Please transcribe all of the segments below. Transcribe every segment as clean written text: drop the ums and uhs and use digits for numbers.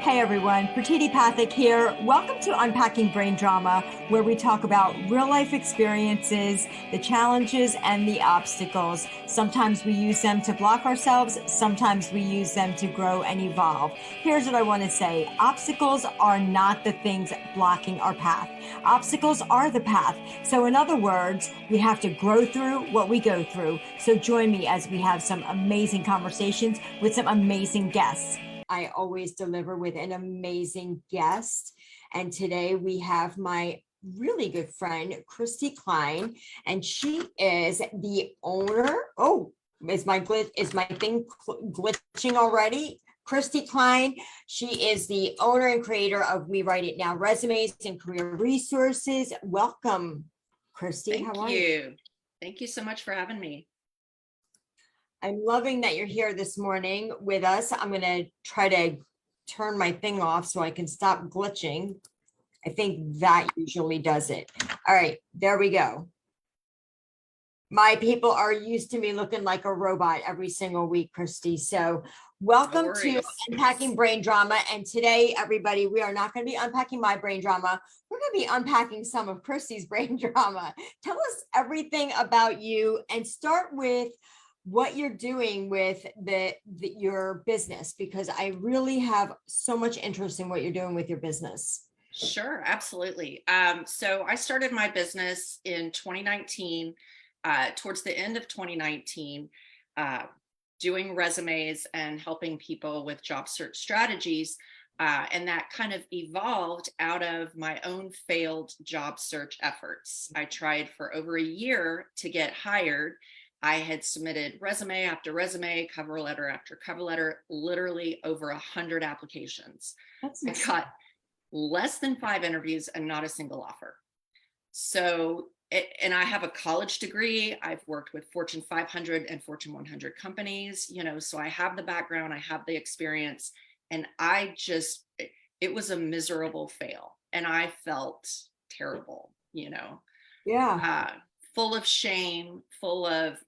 Hey everyone, Pratiti Pathak here. Welcome to Unpacking Brain Drama, where we talk about real life experiences, the challenges, and the obstacles. Sometimes we use them to block ourselves, sometimes we use them to grow and evolve. Here's what I want to say: obstacles are not the things blocking our path, obstacles are the path. So, in other words, we have to grow through what we go through. So, join me as we have some amazing conversations with some amazing guests. I always deliver with an amazing guest. And today we have my really good friend, Kristy Kline, and she is the owner. Oh, is my thing glitching already? Kristy Kline, she is the owner and creator of We Write It Now Resumes and Career Resources. Welcome, Kristy. How are you? Thank you so much for having me. I'm loving that you're here this morning with us. I'm going to try to turn my thing off so I can stop glitching. I think that usually does it. All right, there we go. My people are used to me looking like a robot every single week, Kristy. So welcome to Unpacking Brain Drama. And today, everybody, we are not going to be unpacking my brain drama. We're going to be unpacking some of Kristy's brain drama. Tell us everything about you and start with what you're doing with your business, because I really have so much interest in what you're doing with your business. Sure, absolutely. So I started my business in 2019, towards the end of 2019, doing resumes and helping people with job search strategies. And that kind of evolved out of my own failed job search efforts. I tried for over a year to get hired. I had submitted resume after resume, cover letter after cover letter, literally over 100 applications. I got less than 5 interviews and not a single offer. So, and I have a college degree. I've worked with Fortune 500 and Fortune 100 companies, so I have the background, I have the experience, and it was a miserable fail. And I felt terrible, Yeah. Full of shame, full of,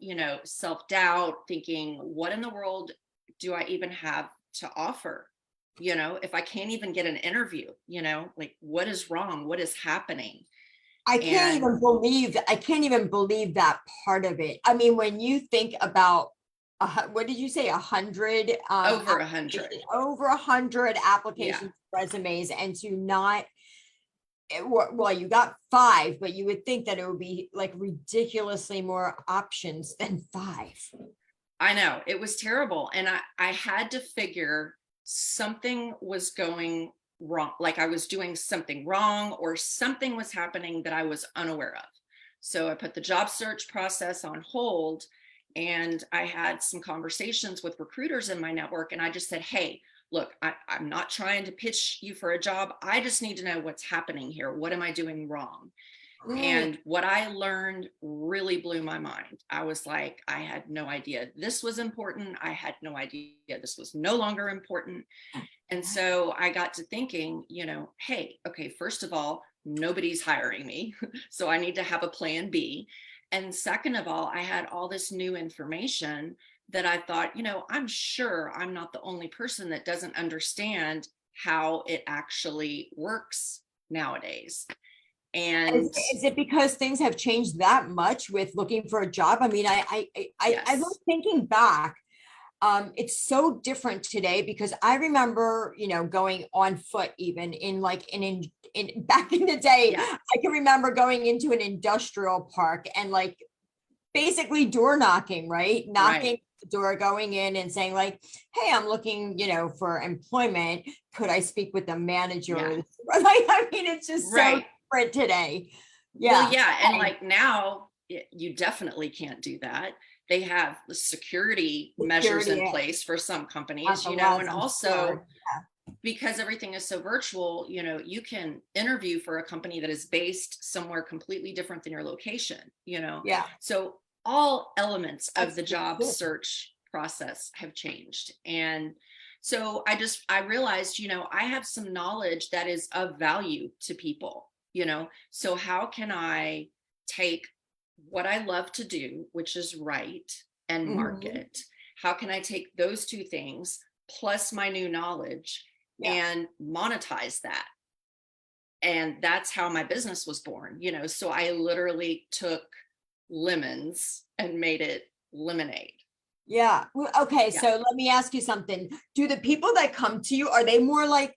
self-doubt, thinking, what in the world do I even have to offer? If I can't even get an interview, like, what is wrong? What is happening? I can't even believe that part of it. I mean, when you think about, what did you say? 100? Over 100. Over 100 applications, resumes, and to not, well, you got 5, but you would think that it would be like ridiculously more options than 5. I know, it was terrible. And I had to figure something was going wrong. Like I was doing something wrong or something was happening that I was unaware of. So I put the job search process on hold, and I had some conversations with recruiters in my network. And I just said, hey, look, I'm not trying to pitch you for a job. I just need to know what's happening here. What am I doing wrong? And what I learned really blew my mind. I was like, I had no idea this was important. I had no idea this was no longer important. And so I got to thinking, hey, okay, first of all, nobody's hiring me. So I need to have a plan B. And second of all, I had all this new information that I thought, I'm sure I'm not the only person that doesn't understand how it actually works nowadays. And is it because things have changed that much with looking for a job? I mean, I love thinking back. It's so different today because I remember, going on foot even in back in the day. I can remember going into an industrial park and like basically door knocking, right? Knocking the door, going in and saying like, hey, I'm looking, for employment. Could I speak with the manager? I mean, it's just so different today. Well, and like now you definitely can't do that. They have the security measures in place for some companies, and also because everything is so virtual, you can interview for a company that is based somewhere completely different than your location, So all elements of the job search process have changed. And so I realized, I have some knowledge that is of value to people, so how can I take what I love to do, which is write and market? How can I take those two things plus my new knowledge and monetize that. And that's how my business was born, so I literally took lemons and made it lemonade. Yeah. Okay. Yeah. So let me ask you something. Do the people that come to you, are they more like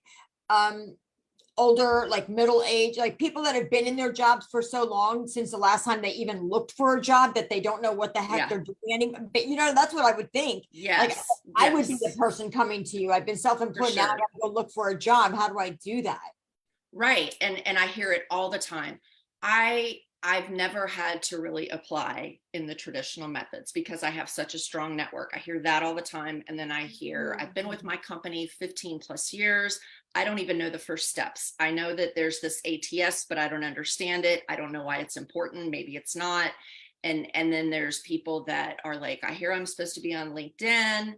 older, like middle age, like people that have been in their jobs for so long since the last time they even looked for a job that they don't know what the heck they're doing anymore? But that's what I would think. Like I would be the person coming to you. I've been self-employed. Now I gotta go look for a job. How do I do that? Right. And I hear it all the time. I've never had to really apply in the traditional methods because I have such a strong network. I hear that all the time. And then I hear, I've been with my company 15 plus years. I don't even know the first steps. I know that there's this ATS, but I don't understand it. I don't know why it's important. Maybe it's not. And then there's people that are like, I hear I'm supposed to be on LinkedIn.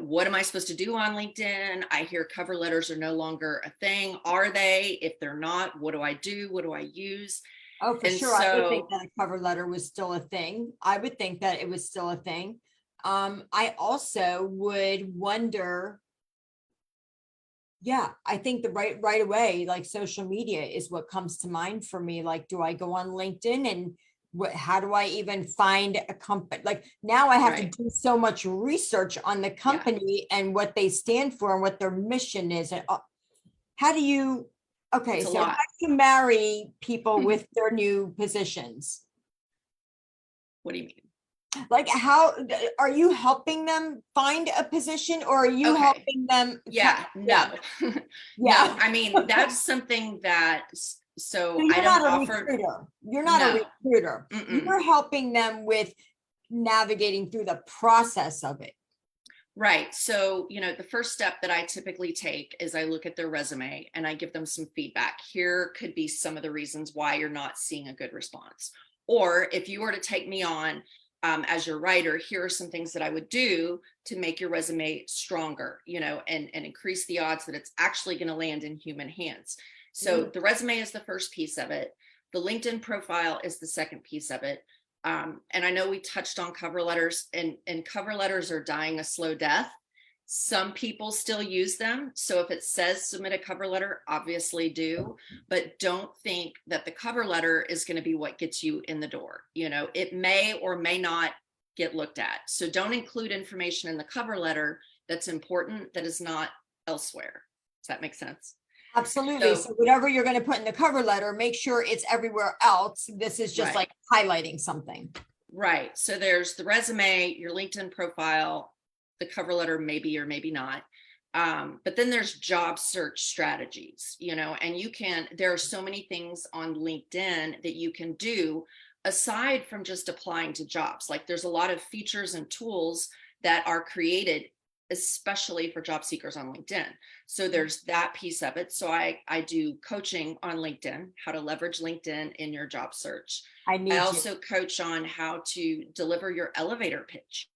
What am I supposed to do on LinkedIn? I hear cover letters are no longer a thing. Are they? If they're not, what do I do? What do I use? Oh, for sure. I would think that a cover letter was still a thing. I would think that it was still a thing. I also would wonder, I think the right away, like social media is what comes to mind for me. Like, do I go on LinkedIn and how do I even find a company? Like now I have to do so much research on the company and what they stand for and what their mission is. And how do you, okay, so how do you marry people with their new positions? What do you mean? Like how are you helping them find a position or are you helping them? No. I mean, that's something that, so I don't offer. You're not a recruiter. You're helping them with navigating through the process of it. Right. So, the first step that I typically take is I look at their resume and I give them some feedback. Here could be some of the reasons why you're not seeing a good response. Or if you were to take me on as your writer, here are some things that I would do to make your resume stronger, and increase the odds that it's actually going to land in human hands. So the resume is the first piece of it. The LinkedIn profile is the second piece of it. And I know we touched on cover letters, and cover letters are dying a slow death. Some people still use them. So if it says submit a cover letter, obviously do, but don't think that the cover letter is going to be what gets you in the door. It may or may not get looked at. So don't include information in the cover letter that's important that is not elsewhere. Does that make sense? Absolutely. So whatever you're going to put in the cover letter, make sure it's everywhere else. This is just like highlighting something. Right. So there's the resume, your LinkedIn profile, the cover letter, maybe or maybe not. But then there's job search strategies, and there are so many things on LinkedIn that you can do aside from just applying to jobs. Like there's a lot of features and tools that are created especially for job seekers on LinkedIn. So there's that piece of it. So I do coaching on LinkedIn, how to leverage LinkedIn in your job search. I also coach on how to deliver your elevator pitch,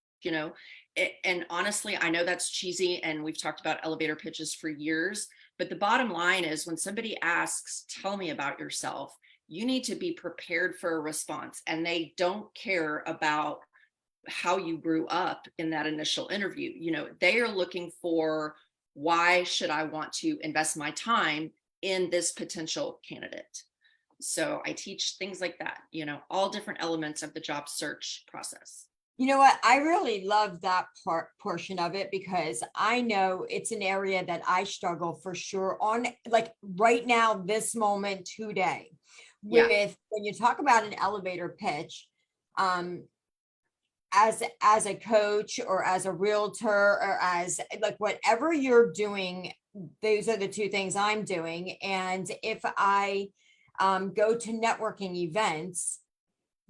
and honestly, I know that's cheesy and we've talked about elevator pitches for years, but the bottom line is when somebody asks, tell me about yourself, you need to be prepared for a response, and they don't care about how you grew up in that initial interview. They are looking for, why should I want to invest my time in this potential candidate? So I teach things like that, all different elements of the job search process. You know what? I really love that portion of it because I know it's an area that I struggle for sure on, like right now, this moment today, with when you talk about an elevator pitch, as a coach or as a realtor or as like whatever you're doing, those are the two things I'm doing. And if I go to networking events,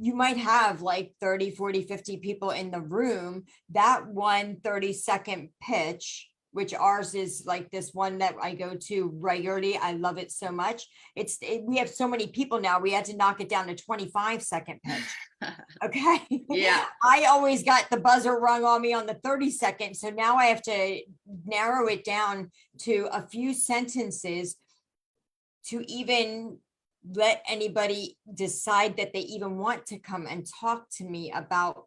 you might have like 30, 40, 50 people in the room. That 30-second pitch, which ours is like this one that I go to regularly. I love it so much. We have so many people now. We had to knock it down to 25-second pitch. Okay. Yeah. I always got the buzzer rung on me on the 30-second. So now I have to narrow it down to a few sentences to even let anybody decide that they even want to come and talk to me about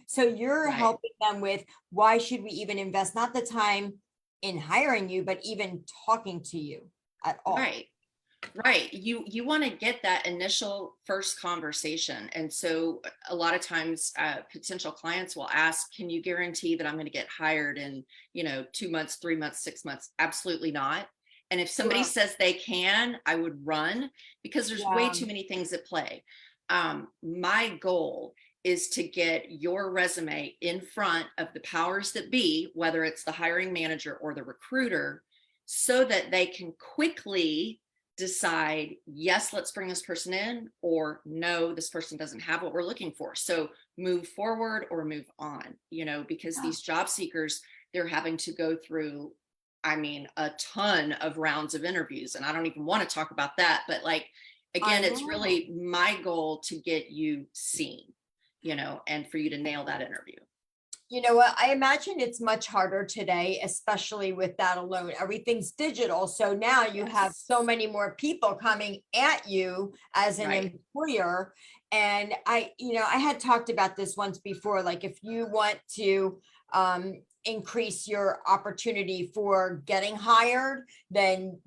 so you're helping them with, why should we even invest, not the time in hiring you, but even talking to you at all. Right. You want to get that initial first conversation. And so a lot of times potential clients will ask, can you guarantee that I'm going to get hired in, 2 months, 3 months, 6 months? Absolutely not. And if somebody says they can, I would run, because there's way too many things at play. My goal is to get your resume in front of the powers that be, whether it's the hiring manager or the recruiter, so that they can quickly decide, yes, let's bring this person in, or no, this person doesn't have what we're looking for. So move forward or move on, because these job seekers, they're having to go through, a ton of rounds of interviews. And I don't even want to talk about that. But again, it's really my goal to get you seen, and for you to nail that interview. You know what? I imagine it's much harder today, especially with that alone. Everything's digital. So now you have so many more people coming at you as an employer. And I had talked about this once before, like if you want to increase your opportunity for getting hired, then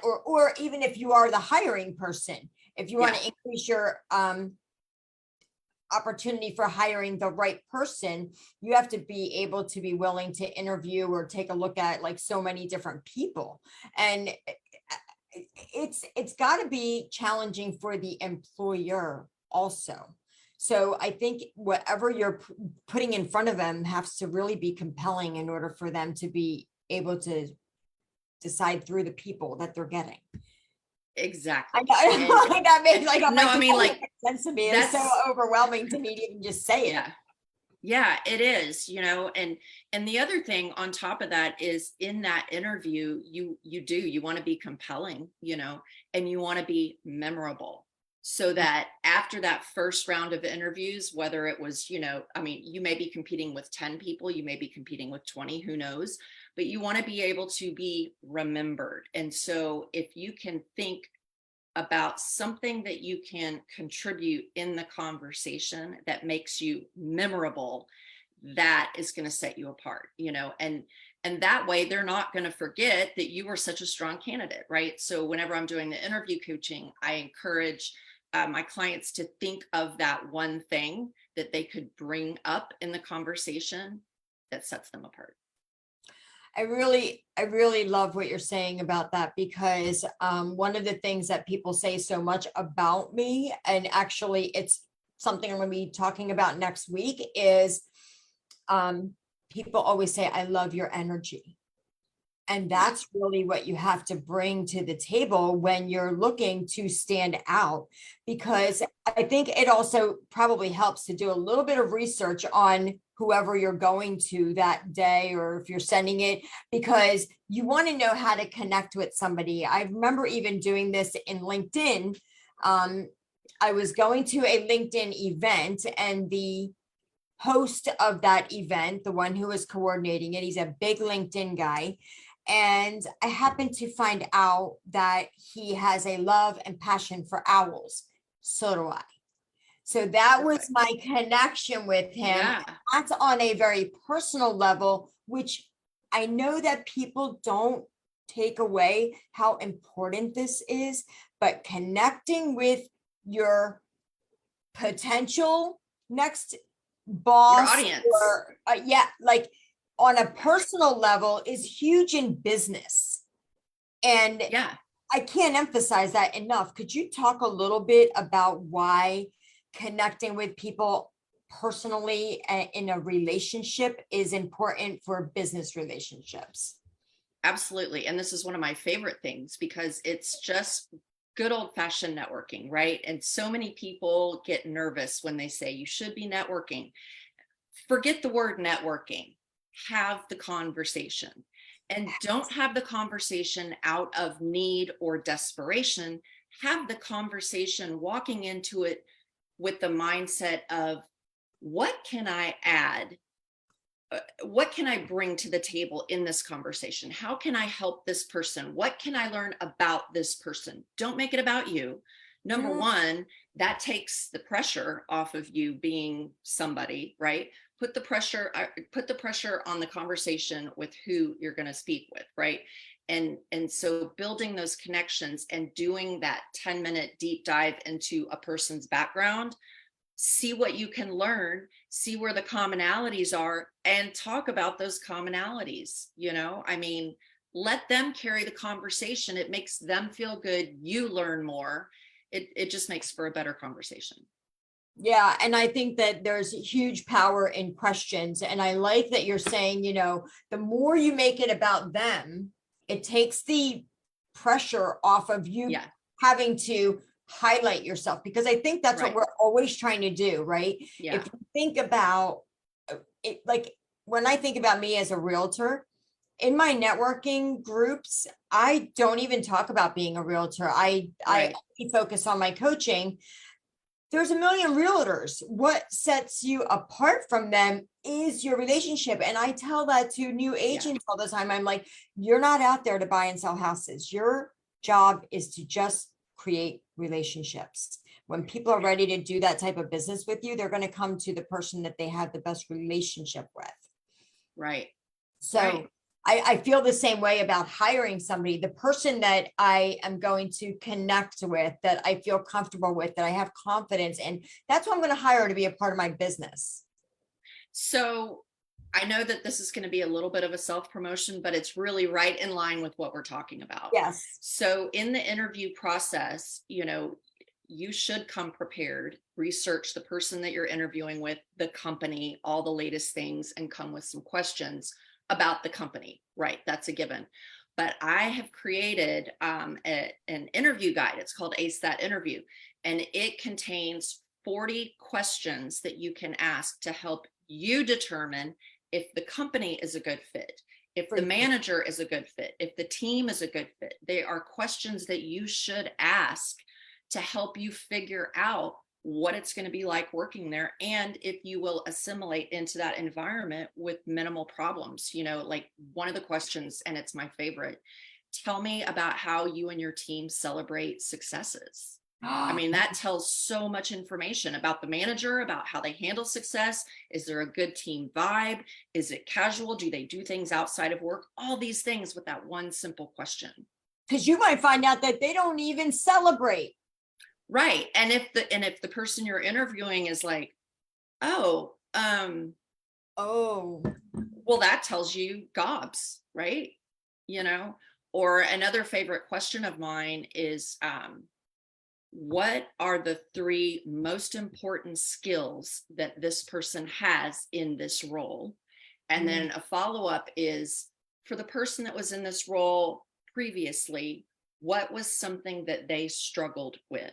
or even if you are the hiring person, if you want to increase your opportunity for hiring the right person, you have to be able to be willing to interview or take a look at like so many different people. And it's got to be challenging for the employer also. So I think whatever you're putting in front of them has to really be compelling in order for them to be able to decide through the people that they're getting. Exactly. That makes like sense to me. It's so overwhelming to me to even just say it. Yeah, it is, and the other thing on top of that is, in that interview, you want to be compelling, and you want to be memorable, so that after that first round of interviews, whether it was, you may be competing with 10 people, you may be competing with 20, who knows, but you want to be able to be remembered. And so if you can think about something that you can contribute in the conversation that makes you memorable, that is going to set you apart, and that way they're not going to forget that you were such a strong candidate, right? So whenever I'm doing the interview coaching, I encourage my clients to think of that one thing that they could bring up in the conversation that sets them apart. I really love what you're saying about that, because one of the things that people say so much about me, and actually it's something I'm going to be talking about next week, is people always say, I love your energy. And that's really what you have to bring to the table when you're looking to stand out, because I think it also probably helps to do a little bit of research on whoever you're going to that day, or if you're sending it, because you want to know how to connect with somebody. I remember even doing this in LinkedIn. I was going to a LinkedIn event, and the host of that event, the one who was coordinating it, he's a big LinkedIn guy. And I happened to find out that he has a love and passion for owls. So do I. So that was my connection with him. Yeah. That's on a very personal level, which I know that people don't take away how important this is, but connecting with your potential next boss, your audience, or like on a personal level, is huge in business. And I can't emphasize that enough. Could you talk a little bit about why connecting with people personally in a relationship is important for business relationships? Absolutely. And this is one of my favorite things, because it's just good old-fashioned networking, right? And so many people get nervous when they say you should be networking. Forget the word networking. Have the conversation, and don't have the conversation out of need or desperation. Have the conversation walking into it with the mindset of, what can I add? What can I bring to the table in this conversation? How can I help this person? What can I learn about this person? Don't make it about you. Number one, that takes the pressure off of you being somebody, right? put the pressure on the conversation with who you're going to speak with, right? And so building those connections and doing that 10-minute deep dive into a person's background, see what you can learn, see where the commonalities are, and talk about those commonalities. I mean, let them carry the conversation. It makes them feel good. You learn more. It just makes for a better conversation. Yeah. And I think that there's huge power in questions. And I like that you're saying, the more you make it about them, it takes the pressure off of you having to highlight yourself, because I think that's what we're always trying to do, right? Yeah. If you think about it, like when I think about me as a realtor, in my networking groups, I don't even talk about being a realtor. I focus on my coaching. There's a million realtors. What sets you apart from them is your relationship. And I tell that to new agents all the time. I'm like, you're not out there to buy and sell houses. Your job is to just create relationships. When people are ready to do that type of business with you, they're going to come to the person that they have the best relationship with. Right. So I feel the same way about hiring somebody. The person that I am going to connect with, that I feel comfortable with, that I have confidence in, that's what I'm going to hire to be a part of my business. So I know that this is going to be a little bit of a self-promotion, but it's really right in line with what we're talking about. Yes. So in the interview process, you should come prepared, research the person that you're interviewing with, the company, all the latest things, and come with some questions about the company, right? That's a given. But I have created an interview guide. It's called Ace That Interview, and it contains 40 questions that you can ask to help you determine if the company is a good fit, if the manager is a good fit, if the team is a good fit. They are questions that you should ask to help you figure out what it's going to be like working there, and if you will assimilate into that environment with minimal problems. Like one of the questions, and it's my favorite, tell me about how you and your team celebrate successes. I mean, that tells so much information about the manager, about how they handle success. Is there a good team vibe? Is it casual? Do they do things outside of work? All these things with that one simple question. Because you might find out that they don't even celebrate. Right. And if the person you're interviewing is like, well, that tells you gobs, right? Or another favorite question of mine is, what are the 3 most important skills that this person has in this role? And then a follow-up is, for the person that was in this role previously, what was something that they struggled with?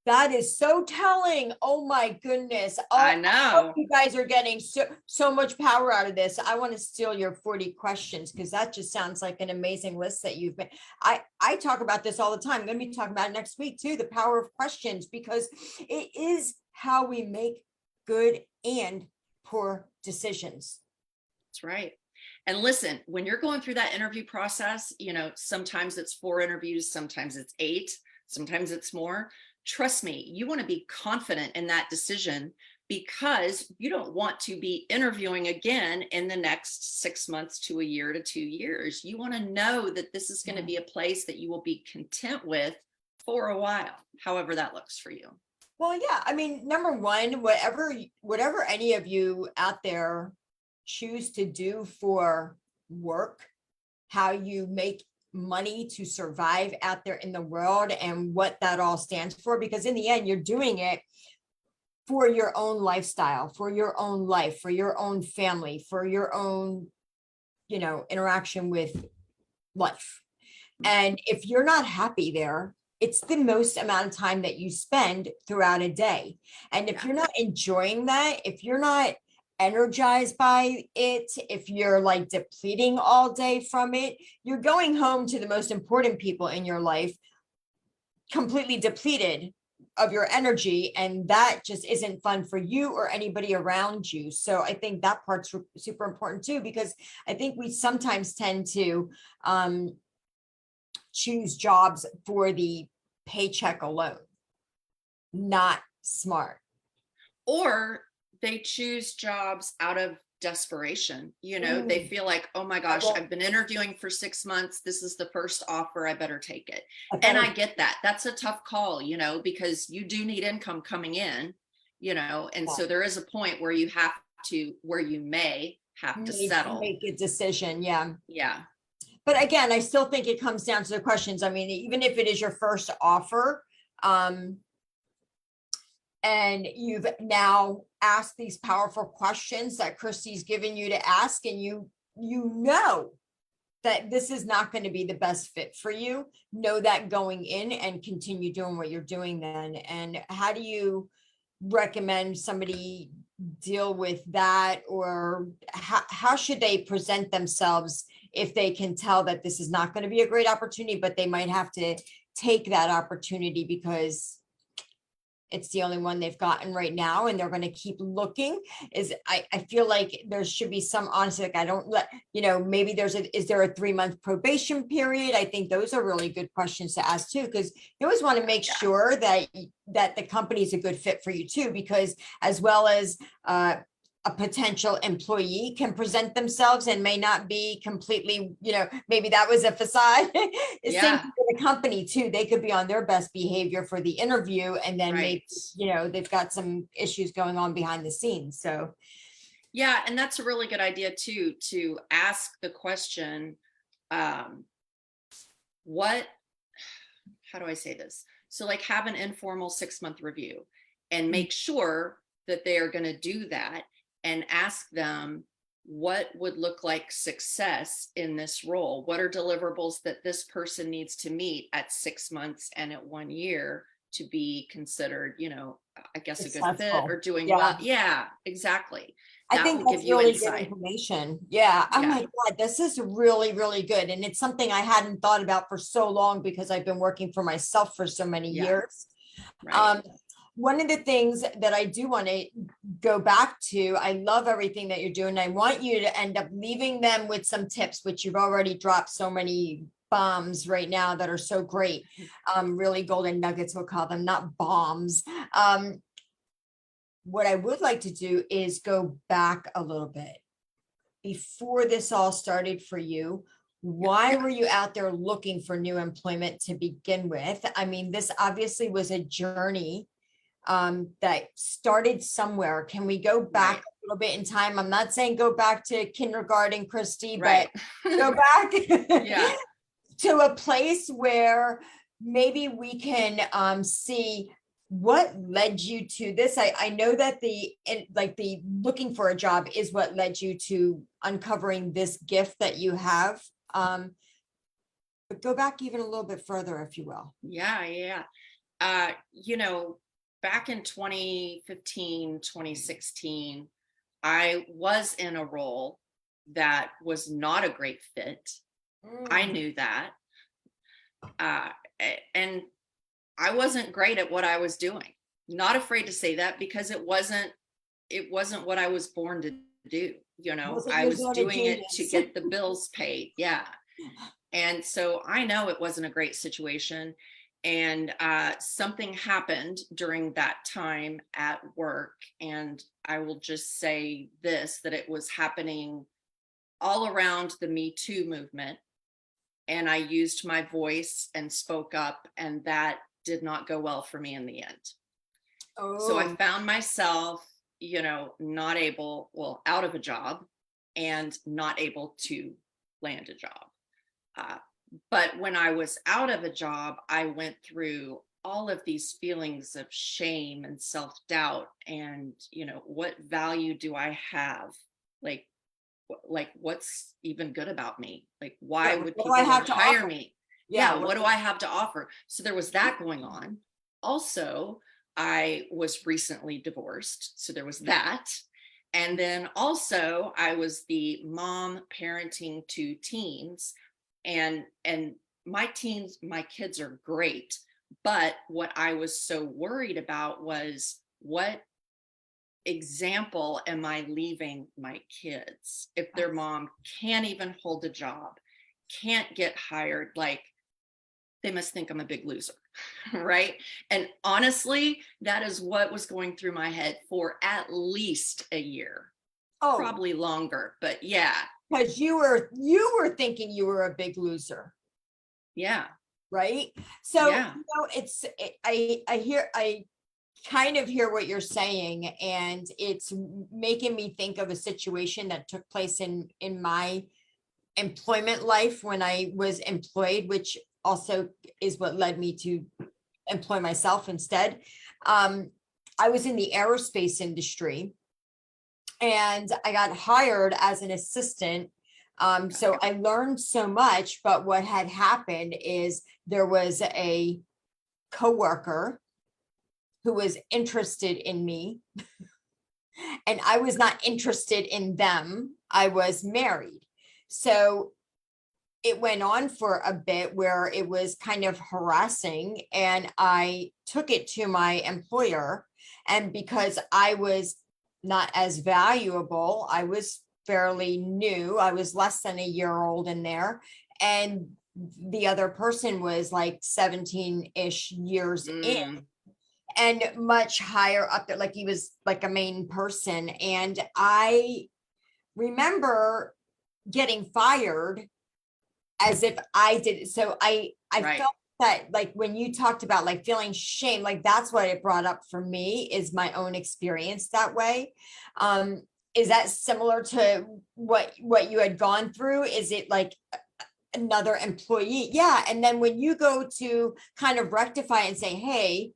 That is so telling. Oh my goodness. I know. You guys are getting so much power out of this. I want to steal your 40 questions, because that just sounds like an amazing list that you've been. I talk about this all the time. I'm going to be talking about it next week too, the power of questions, because it is how we make good and poor decisions. That's right. And listen, when you're going through that interview process, sometimes it's 4 interviews, sometimes it's 8, sometimes it's more. Trust me, you want to be confident in that decision, because you don't want to be interviewing again in the next 6 months to a year to 2 years. You want to know that this is going to be a place that you will be content with for a while, however that looks for you. Well, yeah. I mean, number one, whatever any of you out there choose to do for work, how you make money to survive out there in the world, and what that all stands for, because in the end, you're doing it for your own lifestyle, for your own life, for your own family, for your own, interaction with life. And if you're not happy there, it's the most amount of time that you spend throughout a day. And if you're not enjoying that, if you're not energized by it, if you're like depleting all day from it, you're going home to the most important people in your life completely depleted of your energy, and that just isn't fun for you or anybody around you. So I think that part's super important too, because I think we sometimes tend to choose jobs for the paycheck alone. Not smart. Or they choose jobs out of desperation. They Mm, feel like, oh my I gosh, will, I've been interviewing for 6 months. This is the first offer. I better take it. I And better, I get that. That's a tough call, because you do need income coming in, and yeah, so there is a point where where you may have to need to settle. make a decision. Yeah. Yeah. But again, I still think it comes down to the questions. I mean, even if it is your first offer, um, and you've now asked these powerful questions that Kristy's given you to ask, and you know that this is not going to be the best fit for you, know that going in and continue doing what you're doing then. And how do you recommend somebody deal with that, or how should they present themselves if they can tell that this is not going to be a great opportunity, but they might have to take that opportunity because it's the only one they've gotten right now and they're going to keep looking? I feel like there should be some honesty, like I don't let, maybe is there a 3-month probation period? I think those are really good questions to ask too, because you always want to make Yeah. sure that the company is a good fit for you too, because as well as a potential employee can present themselves and may not be completely, maybe that was a facade. The same Yeah. thing for the company too. They could be on their best behavior for the interview, and then maybe, Right. they've got some issues going on behind the scenes. So Yeah. And that's a really good idea too, to ask the question, um, what how do I say this? So like have an informal 6-month review and make sure that they are going to do that, and ask them what would look like success in this role. What are deliverables that this person needs to meet at 6 months and at 1 year to be considered, I guess a good fit successful. or doing well. Yeah. Yeah, exactly. I That think will give that's you really good insight. information. Yeah. Oh Yeah. my God, this is really, really good. And it's something I hadn't thought about for so long because I've been working for myself for so many Yeah. years. Right. Um, one of the things that I do want to go back to, I love everything that you're doing. I want you to end up leaving them with some tips, which you've already dropped so many bombs right now that are so great. Really golden nuggets, we'll call them, not bombs. What I would like to do is go back a little bit. Before this all started for you, Yeah. why were you out there looking for new employment to begin with? I mean, this obviously was a journey that started somewhere. Can we go back Right. a little bit in time? I'm not saying go back to kindergarten, Kristy, but Right. go back Yeah. to a place where maybe we can see what led you to this. I know that the looking for a job is what led you to uncovering this gift that you have. But go back even a little bit further, if you will. Yeah. Yeah. Back in 2015, 2016, I was in a role that was not a great fit. I Mm, knew that. And I wasn't great at what I was doing. Not afraid to say that, because it wasn't what I was born to do. wasn't I your was zone of doing it to genius. get the bills paid. Yeah. And so I know it wasn't a great situation. And something happened during that time at work. And I will just say this, that it was happening all around the Me Too movement. And I used my voice and spoke up, and that did not go well for me in the end. So I Oh, found myself, not able, out of a job and not able to land a job. Uh, but when I was out of a job, I went through all of these feelings of shame and self-doubt, and, what value do I have? Like, what's even good about me? Like, why what would do I people want have to to hire offer? me? Yeah. Yeah, what do I have to offer? So there was that going on. Also, I was recently divorced, so there was that. And then also I was the mom parenting 2 teens, and my kids are great, but what I was so worried about was, what example am I leaving my kids if their mom can't even hold a job, can't get hired? Like, they must think I'm a big loser. Right. And honestly, that is what was going through my head for at least a year, probably longer, but yeah. Because you were thinking you were a big loser. Yeah. Right. So, Yeah. I kind of hear what you're saying, and it's making me think of a situation that took place in my employment life when I was employed, which also is what led me to employ myself instead. I was in the aerospace industry, and I got hired as an assistant. So I learned so much, but what had happened is there was a coworker who was interested in me, and I was not interested in them. I was married. So it went on for a bit where it was kind of harassing, and I took it to my employer. And because I was not as valuable, I was fairly new. I was less than a year old in there. And the other person was like 17-ish years in and much higher up there, like he was like a main person. And I remember getting fired as if I did it. So I Right. felt that, like, when you talked about like feeling shame, like that's what it brought up for me, is my own experience that way. Is that similar to what you had gone through? Is it like another employee? Yeah. And then when you go to kind of rectify and say, hey,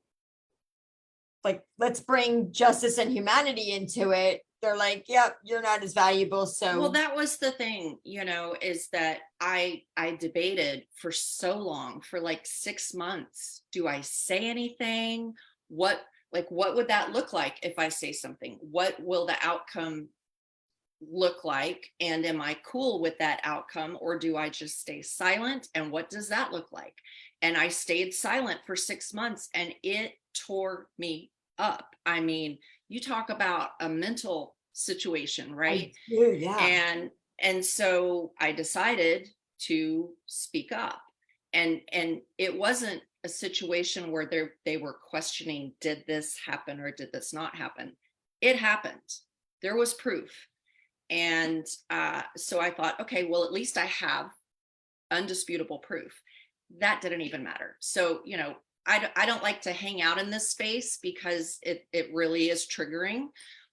like, let's bring justice and humanity into it, they're like, yep, you're not as valuable. So Well, that was the thing, is that I debated for so long, for like 6 months. Do I say anything? What would that look like if I say something? What will the outcome look like? And am I cool with that outcome, or do I just stay silent? And what does that look like? And I stayed silent for 6 months, and it tore me up. I mean, you talk about a mental situation, right? I do, yeah. And so I decided to speak up. And it wasn't a situation where they were questioning, did this happen or did this not happen? It happened. There was proof. And so I thought, okay, well, at least I have undisputable proof. That didn't even matter. So, I don't like to hang out in this space because it really is triggering.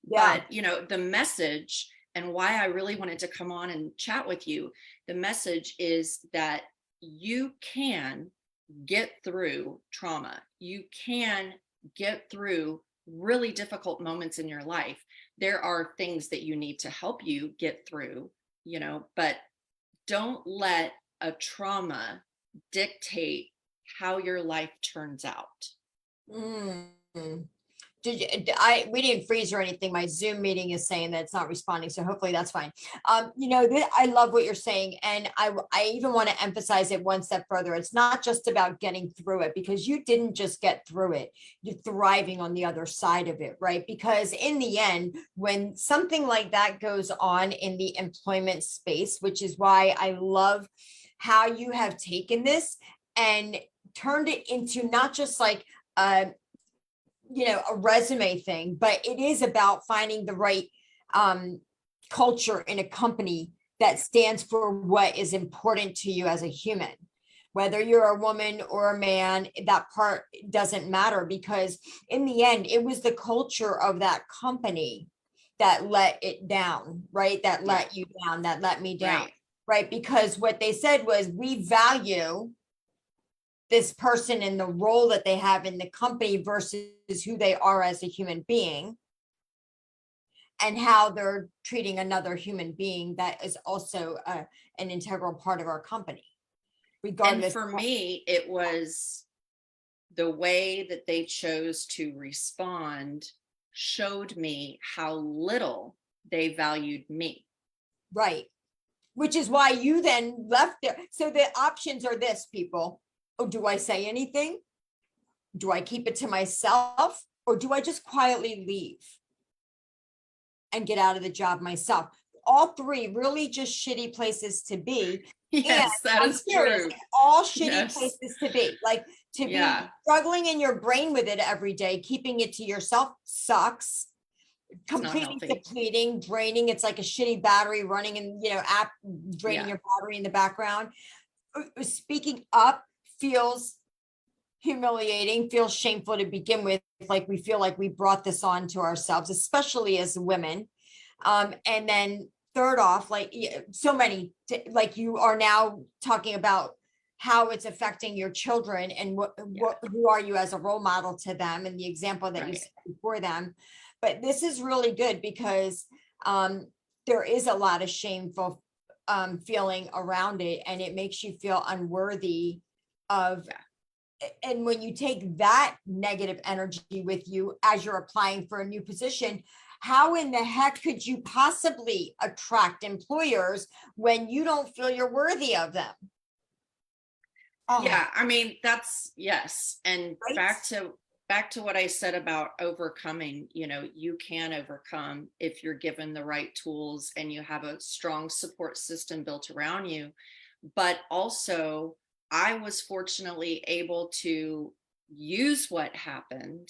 Yeah. But, the message, and why I really wanted to come on and chat with you, the message is that you can get through trauma. You can get through really difficult moments in your life. There are things that you need to help you get through, but don't let a trauma dictate how your life turns out. Mm. We didn't freeze or anything. My Zoom meeting is saying that it's not responding, so hopefully that's fine. I love what you're saying, and I even want to emphasize it one step further. It's not just about getting through it, because you didn't just get through it. You're thriving on the other side of it, right? Because in the end, when something like that goes on in the employment space, which is why I love how you have taken this and turned it into not just like a resume thing, but it is about finding the right culture in a company that stands for what is important to you as a human. Whether you're a woman or a man, that part doesn't matter, because in the end, it was the culture of that company that let it down, right? That let you down, that let me down, right? Because what they said was, we value this person and the role that they have in the company versus who they are as a human being, and how they're treating another human being that is also an integral part of our company, regardless. And for me, it was the way that they chose to respond showed me how little they valued me. Right. Which is why you then left there. So the options are this, people. Oh, do I say anything? Do I keep it to myself? Or do I just quietly leave and get out of the job myself? All three really just shitty places to be. And Yes, that I'm is serious, true. like, all shitty Yes. places to be. Like, to be Yeah. struggling in your brain with it every day, keeping it to yourself sucks. It's not Completely healthy. depleting, draining. It's like a shitty battery running and, app draining Yeah. your battery in the background. Speaking up feels humiliating, feels shameful to begin with. Like, we feel like we brought this on to ourselves, especially as women. And then third off, like, so many, like, you are now talking about how it's affecting your children and who are you as a role model to them, and the example that you Right. set for them. But this is really good because there is a lot of shameful feeling around it, and it makes you feel unworthy of. Yeah. And when you take that negative energy with you as you're applying for a new position, how in the heck could you possibly attract employers when you don't feel you're worthy of them? Oh, Yeah, I mean, that's yes. And right? back to what I said about overcoming, you can overcome if you're given the right tools and you have a strong support system built around you. But also, I was fortunately able to use what happened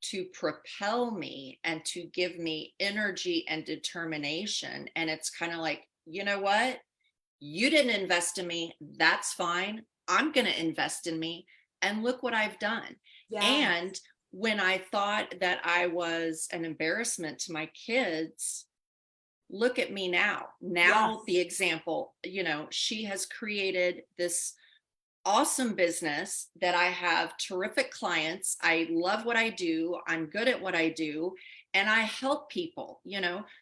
to propel me and to give me energy and determination. And it's kind of like, you know what? You didn't invest in me. That's fine. I'm going to invest in me. And look what I've done. Yeah. And when I thought that I was an embarrassment to my kids, look at me now. Now, Yes. the example, she has created this awesome business that I have terrific clients. I love what I do. I'm good at what I do. And I help people,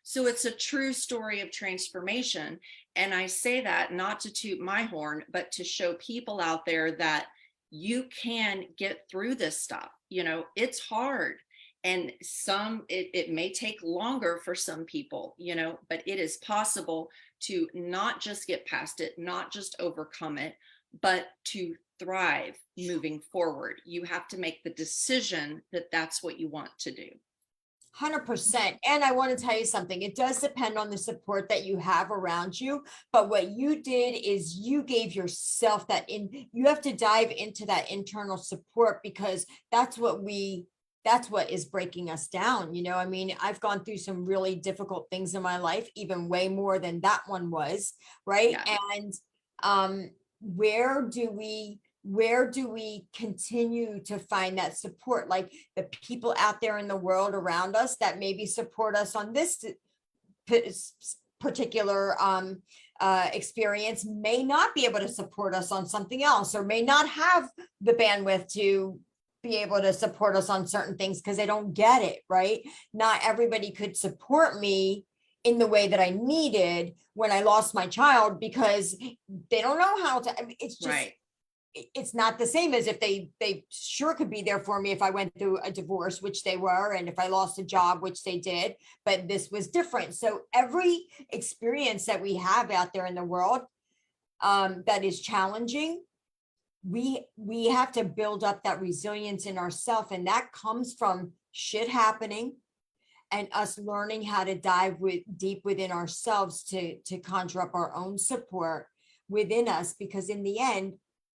So it's a true story of transformation. And I say that not to toot my horn, but to show people out there that you can get through this stuff. It's hard. And it may take longer for some people, but it is possible to not just get past it, not just overcome it, but to thrive moving forward. You have to make the decision that that's what you want to do. 100%. And I want to tell you something. It does depend on the support that you have around you. But what you did is you gave yourself you have to dive into that internal support, because that's what is breaking us down. I mean, I've gone through some really difficult things in my life, even way more than that one was. Right. Yeah. And where do we continue to find that support? Like, the people out there in the world around us that maybe support us on this particular experience may not be able to support us on something else, or may not have the bandwidth to be able to support us on certain things because they don't get it, right? Not everybody could support me in the way that I needed when I lost my child, because they don't know how to. I mean, it's just, Right. it's not the same as if they sure could be there for me if I went through a divorce, which they were, and if I lost a job, which they did, but this was different. So every experience that we have out there in the world that is challenging, we have to build up that resilience in ourselves, and that comes from shit happening and us learning how to dive deep within ourselves to conjure up our own support within us, because in the end,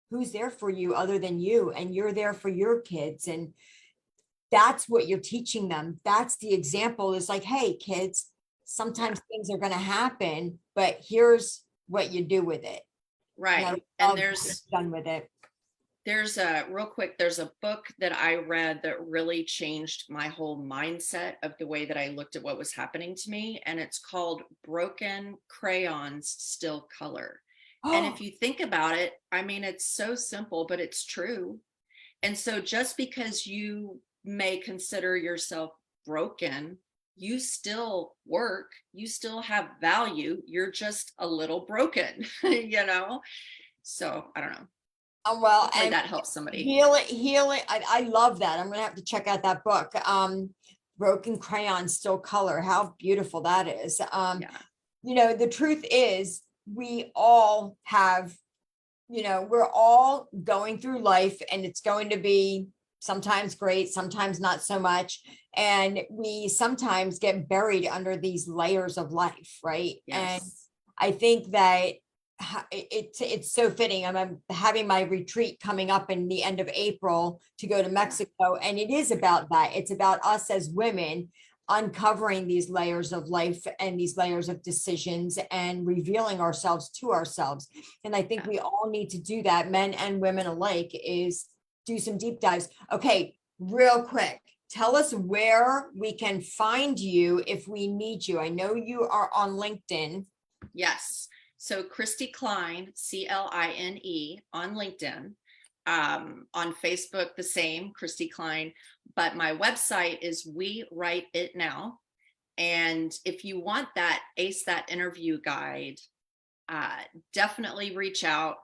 who's there for you other than you? And you're there for your kids, and that's what you're teaching them. That's the example, is like, hey kids, sometimes things are going to happen, but here's what you do with it. Right. And there's done with it. there's a book that I read that really changed my whole mindset of the way that I looked at what was happening to me. And it's called Broken Crayons Still Color. And if you think about it, I mean, it's so simple, but it's true. And so just because you may consider yourself broken, you still work, you still have value. You're just a little broken, So I don't know. Well, Hopefully and that helps somebody. healing. I love that. I'm gonna have to check out that book. Broken Crayon Still Color. How beautiful that is. Yeah. The truth is, we all have, we're all going through life, and it's going to be sometimes great, sometimes not so much. And we sometimes get buried under these layers of life, right? Yes. And I think that it's so fitting. I'm having my retreat coming up in the end of April to go to Mexico. And it is about that. It's about us as women uncovering these layers of life and these layers of decisions and revealing ourselves to ourselves. And I think we all need to do that, men and women alike, is do some deep dives. Okay, real quick. Tell us where we can find you if we need you. I know you are on LinkedIn. Yes. So Kristy Kline, Kline on LinkedIn, on Facebook, the same, Kristy Kline, but my website is We Write It Now. And if you want that Ace That Interview guide, definitely reach out.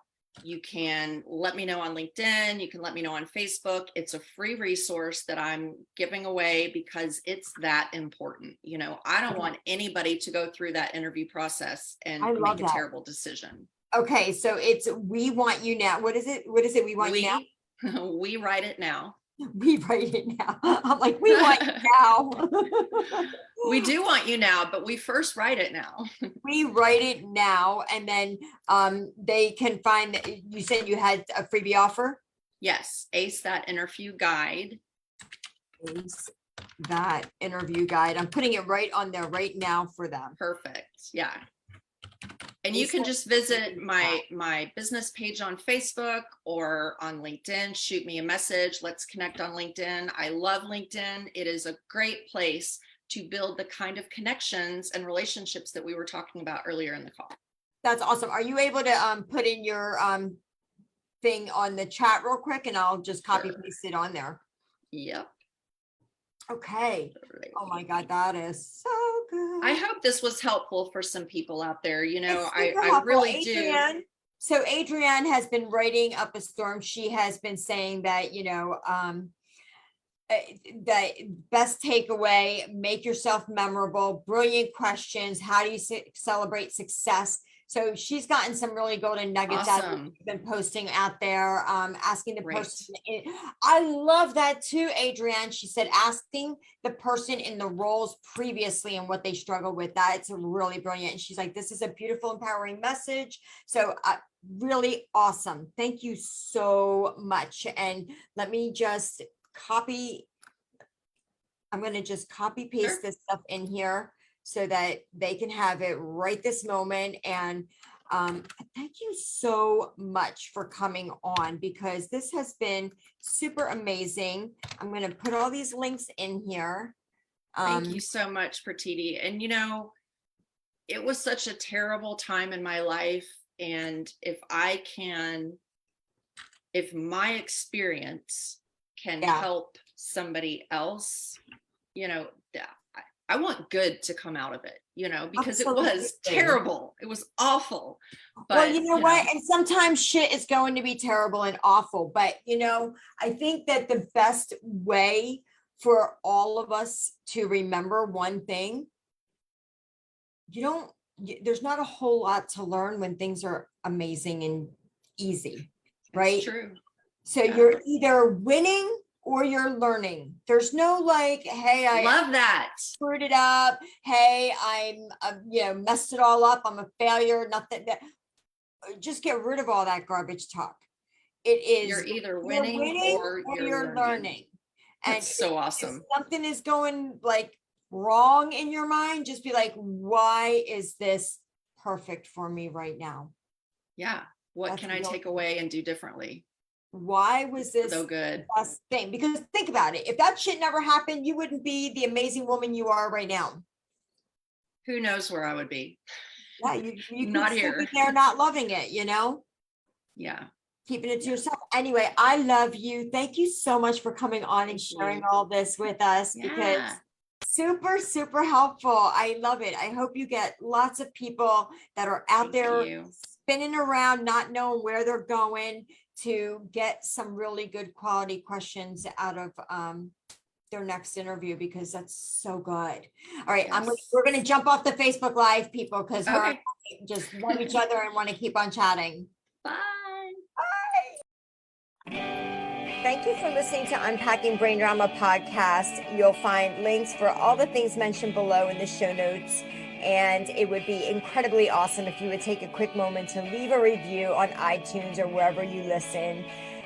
You can let me know on LinkedIn. You can let me know on Facebook. It's a free resource that I'm giving away because it's that important. You know, I don't want anybody to go through that interview process and make a terrible decision. Okay. So it's We Want You Now. What is it? What is it? We Want You Now? We Write It Now. We write it now. I'm like, we want you now. We do want you now, but we first write it now. We write it now. And then they can find that you said you had a freebie offer. Yes. Ace That Interview Guide. Ace That Interview Guide. I'm putting it right on there right now for them. Perfect. Yeah. And you can just visit my business page on Facebook or on LinkedIn. Shoot me a message. Let's connect on LinkedIn. I love LinkedIn. It is a great place to build the kind of connections and relationships that we were talking about earlier in the call. That's awesome. Are you able to put in your thing on the chat real quick, and I'll just copy paste it on there? Yep. Okay. Oh my God, that is so good. I hope this was helpful for some people out there. You know, I really do. So Adrienne has been writing up a storm. She has been saying that, you know, the best takeaway, make yourself memorable, brilliant questions. How do you celebrate success? So she's gotten some really golden nuggets out that she's been posting out there, asking the person. I love that too, Adrienne. She said, asking the person in the roles previously and what they struggle with. That's really brilliant. And she's like, this is a beautiful, empowering message. So really awesome. Thank you so much. And let me just copy. I'm going to just copy paste this stuff in here so that they can have it right this moment. And thank you so much for coming on, because this has been super amazing. I'm going to put all these links in here. Thank you so much, Pratiti. And, you know, it was such a terrible time in my life. And if my experience can help somebody else, you know, I want good to come out of it, you know, because Absolutely. It was terrible. It was awful. But well, you know what? And sometimes shit is going to be terrible and awful. But, you know, I think that the best way for all of us to remember one thing, there's not a whole lot to learn when things are amazing and easy, right? It's true. So you're either winning or you're learning. There's no like, hey, I love that. Screwed it up. Hey, I'm messed it all up. I'm a failure. Nothing that. Just get rid of all that garbage talk. It is you're either winning or you're learning. And that's so awesome. If something is going like wrong in your mind, just be like, why is this perfect for me right now? Yeah. What can I take away and do differently? Why was this so good best thing? Because think about it. If that shit never happened, you wouldn't be the amazing woman you are right now. Who knows where I would be? Yeah, you not here. Be there, not loving it, you know? Yeah. Keeping it to yourself. Anyway, I love you. Thank you so much for coming on and sharing all this with us, because super, super helpful. I love it. I hope you get lots of people that are out there spinning around, not knowing where they're going, to get some really good quality questions out of their next interview, because that's so good. All right, we're going to jump off the Facebook Live, people, because we just love each other and want to keep on chatting. Bye. Bye. Thank you for listening to Unpacking Brain Drama podcast. You'll find links for all the things mentioned below in the show notes. And it would be incredibly awesome if you would take a quick moment to leave a review on iTunes or wherever you listen.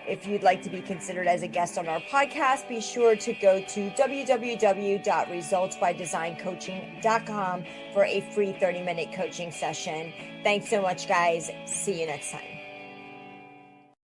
If you'd like to be considered as a guest on our podcast, be sure to go to www.resultsbydesigncoaching.com for a free 30-minute coaching session. Thanks so much, guys. See you next time.